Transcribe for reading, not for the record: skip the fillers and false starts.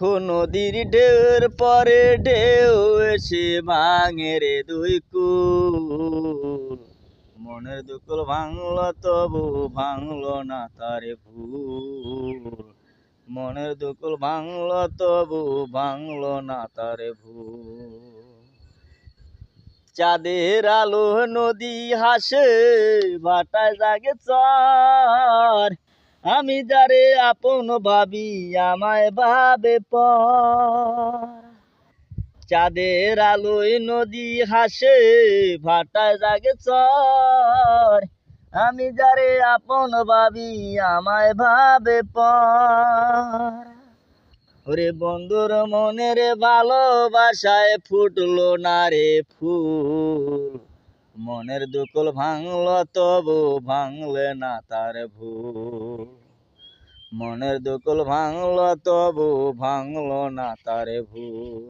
নদীর ঢেউর পরে ঢেউ এসে ভাঙে রে দুই কুল। মনের দুকুল ভাঙলো তবু ভাঙলো না তারে ভুল। মনের দুকুল ভাঙলো তবু ভাঙলো না তারে ভুল। চাঁদের আলো নদী হাসে ভাটায় জাগে চর। আমি যারে আপন ভাবি আমায় ভাবে পর। চাঁদের আলোয় নদী হাসে ভাটায় জাগে চর। আমি যারে আপন ভাবি আমায় ভাবে পর। ওরে বন্ধুর মনের ভালোবাসায় ফুটলো না রে ফুল। মনের দুকুল ভাঙলো তবু ভাঙলে না তার ভুল। মনের দুকুল ভাঙলো তবু ভাঙলো না তার ভুল।